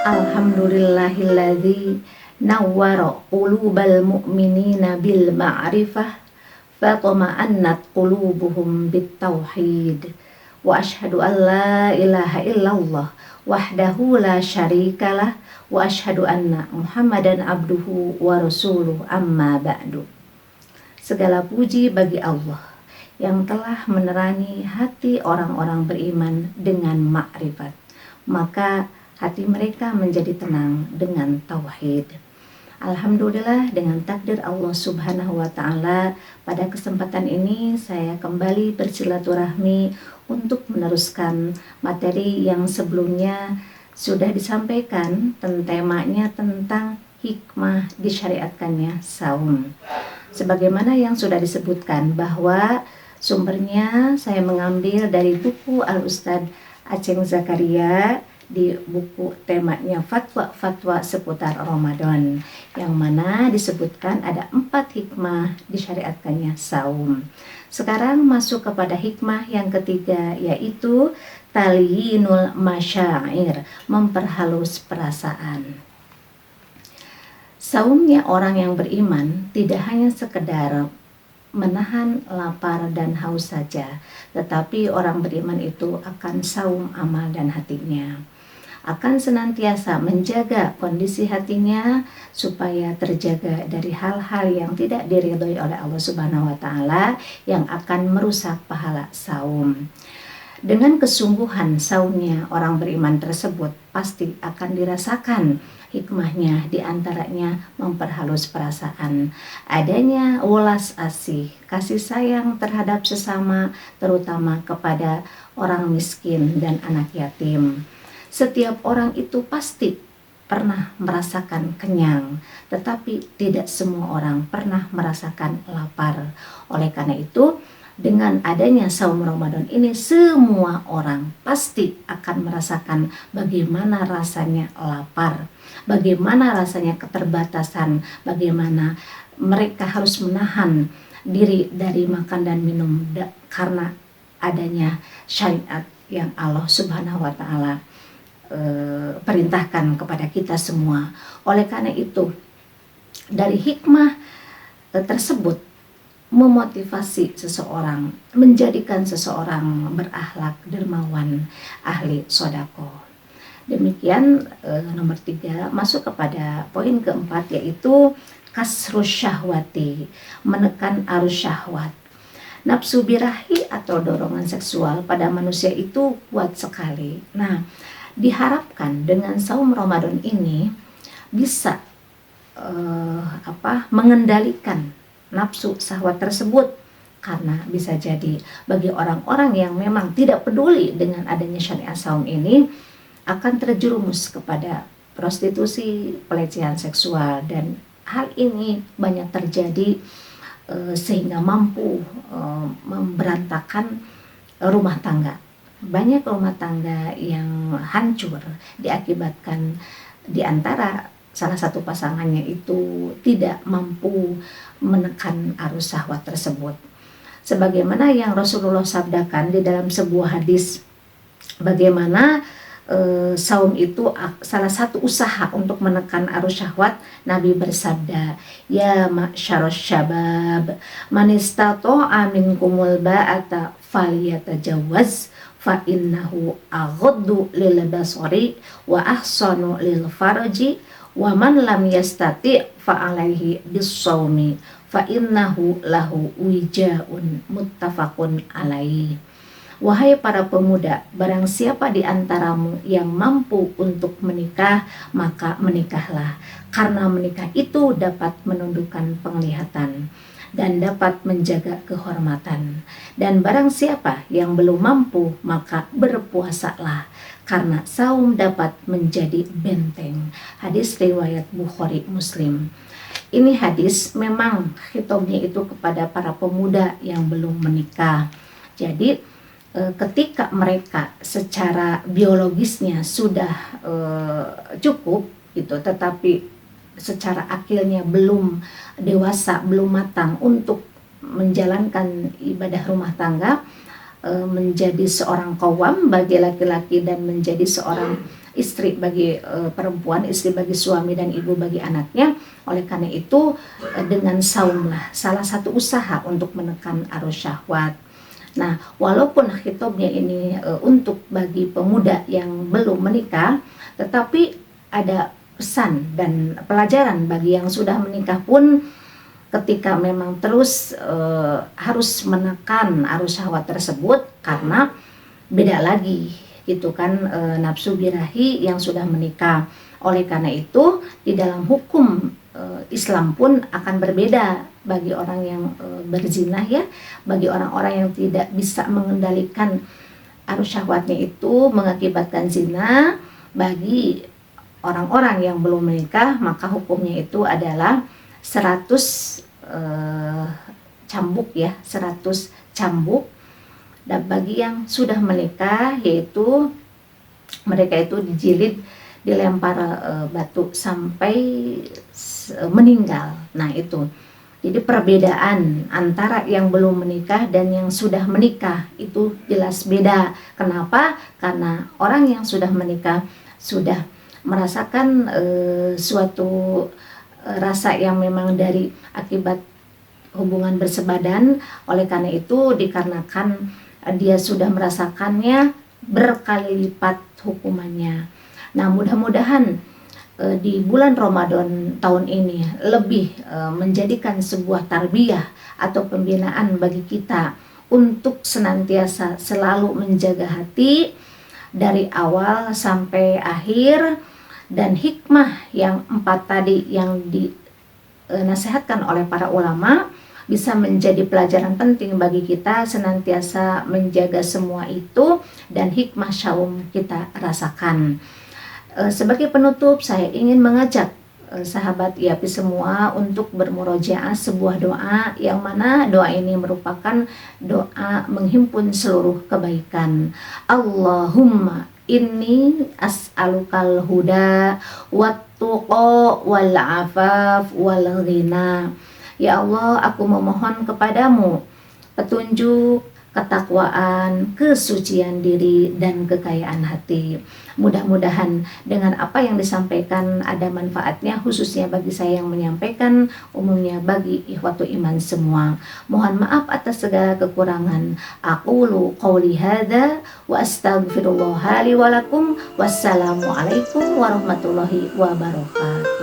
Alhamdulillahilladzi nawwara qulubal mu'minina bil ma'rifah fatama'annat qulubuhum bit tauhid wa asyhadu an la ilaha illallah wahdahu la syarikalah wa asyhadu anna Muhammadan abduhu wa rasuluh amma ba'du. Segala puji bagi Allah yang telah menerangi hati orang-orang beriman dengan makrifat, maka hati mereka menjadi tenang dengan tauhid. Alhamdulillah, dengan takdir Allah Subhanahu wa Ta'ala, pada kesempatan ini saya kembali bersilaturahmi untuk meneruskan materi yang sebelumnya sudah disampaikan. Temanya tentang hikmah disyariatkannya saum. Sebagaimana yang sudah disebutkan bahwa sumbernya saya mengambil dari buku Al-Ustadz Aceng Zakaria di buku temanya fatwa-fatwa seputar Ramadan, yang mana disebutkan ada 4 hikmah disyariatkannya saum. Sekarang masuk kepada hikmah yang ketiga, yaitu talyinul masyair, memperhalus perasaan. Saumnya orang yang beriman tidak hanya sekedar menahan lapar dan haus saja, tetapi orang beriman itu akan saum amal dan hatinya, akan senantiasa menjaga kondisi hatinya supaya terjaga dari hal-hal yang tidak diridhoi oleh Allah Subhanahu wa Ta'ala yang akan merusak pahala saum. Dengan kesungguhan saumnya orang beriman tersebut pasti akan dirasakan hikmahnya, diantaranya memperhalus perasaan, adanya welas asih, kasih sayang terhadap sesama, terutama kepada orang miskin dan anak yatim. Setiap orang itu pasti pernah merasakan kenyang, tetapi tidak semua orang pernah merasakan lapar. Oleh karena itu, dengan adanya saum Ramadan ini, semua orang pasti akan merasakan bagaimana rasanya lapar, bagaimana rasanya keterbatasan, bagaimana mereka harus menahan diri dari makan dan minum karena adanya syariat yang Allah Subhanahu wa Ta'ala perintahkan kepada kita semua. Oleh karena itu, dari hikmah tersebut memotivasi seseorang, menjadikan seseorang berakhlak dermawan, ahli sodako. Demikian nomor 3, masuk kepada poin keempat, yaitu kasrus syahwati, menekan arus syahwat. Nafsu birahi atau dorongan seksual pada manusia itu kuat sekali. Nah, diharapkan dengan saum Ramadan ini bisa mengendalikan nafsu syahwat tersebut, karena bisa jadi bagi orang-orang yang memang tidak peduli dengan adanya syariat saum ini akan terjerumus kepada prostitusi, pelecehan seksual, dan hal ini banyak terjadi sehingga mampu memberantakan rumah tangga. Banyak rumah tangga yang hancur diakibatkan diantara salah satu pasangannya itu tidak mampu menekan arus syahwat tersebut. Sebagaimana yang Rasulullah sabdakan di dalam sebuah hadis, bagaimana saum itu salah satu usaha untuk menekan arus syahwat. Nabi bersabda, ya ma'syarus syabab, man istata'a minkumul ba'ata falyatajawwaz fa innahu aghaddu lil basari wa ahsanu lil farji wa man lam yastati fa alaihi bis-shaumi fa innahu lahu wijaun, muttafaqun alaihi. Wahai para pemuda, barang siapa di antaramu yang mampu untuk menikah, maka menikahlah, karena menikah itu dapat menundukkan penglihatan dan dapat menjaga kehormatan. Dan barang siapa yang belum mampu, maka berpuasalah, karena saum dapat menjadi benteng. Hadis riwayat Bukhari Muslim. Ini hadis memang khitabnya itu kepada para pemuda yang belum menikah. Jadi ketika mereka secara biologisnya sudah cukup gitu, tetapi secara akilnya belum dewasa, belum matang untuk menjalankan ibadah rumah tangga, menjadi seorang qawwam bagi laki-laki dan menjadi seorang istri bagi perempuan, istri bagi suami, dan ibu bagi anaknya. Oleh karena itu dengan saumlah salah satu usaha untuk menekan arus syahwat. Nah, walaupun khitabnya ini untuk bagi pemuda yang belum menikah, tetapi ada pesan dan pelajaran bagi yang sudah menikah pun, ketika memang terus harus menekan arus syahwat tersebut, karena beda lagi gitu kan nafsu birahi yang sudah menikah. Oleh karena itu di dalam hukum Islam pun akan berbeda bagi orang yang berzina ya, bagi orang-orang yang tidak bisa mengendalikan arus syahwatnya itu mengakibatkan zina. Bagi orang-orang yang belum menikah, maka hukumnya itu adalah 100 cambuk ya, 100 cambuk. Dan bagi yang sudah menikah, yaitu mereka itu dijilid, dilempar batu sampai meninggal. Nah itu, jadi perbedaan antara yang belum menikah dan yang sudah menikah itu jelas beda. Kenapa? Karena orang yang sudah menikah sudah merasakan suatu rasa yang memang dari akibat hubungan bersebadan. Oleh karena itu dikarenakan dia sudah merasakannya, berkali lipat hukumannya. Nah, mudah-mudahan di bulan Ramadan tahun ini lebih menjadikan sebuah tarbiyah atau pembinaan bagi kita untuk senantiasa selalu menjaga hati dari awal sampai akhir, dan hikmah yang 4 tadi yang dinasihatkan oleh para ulama bisa menjadi pelajaran penting bagi kita senantiasa menjaga semua itu, dan hikmah syaum kita rasakan. Sebagai penutup, saya ingin mengajak sahabat IAPI semua untuk bermurojaah sebuah doa, yang mana doa ini merupakan doa menghimpun seluruh kebaikan. Allahumma inni as'alukal huda wat tuqa wal afaf wal ghina. Ya Allah, aku memohon kepadamu petunjuk, ketakwaan, kesucian diri, dan kekayaan hati. Mudah-mudahan dengan apa yang disampaikan ada manfaatnya, khususnya bagi saya yang menyampaikan, umumnya bagi ikhwatu iman semua. Mohon maaf atas segala kekurangan. Aqulu qawli hadza wa astaghfirullah li wa lakum. Wassalamualaikum warahmatullahi wabarakatuh.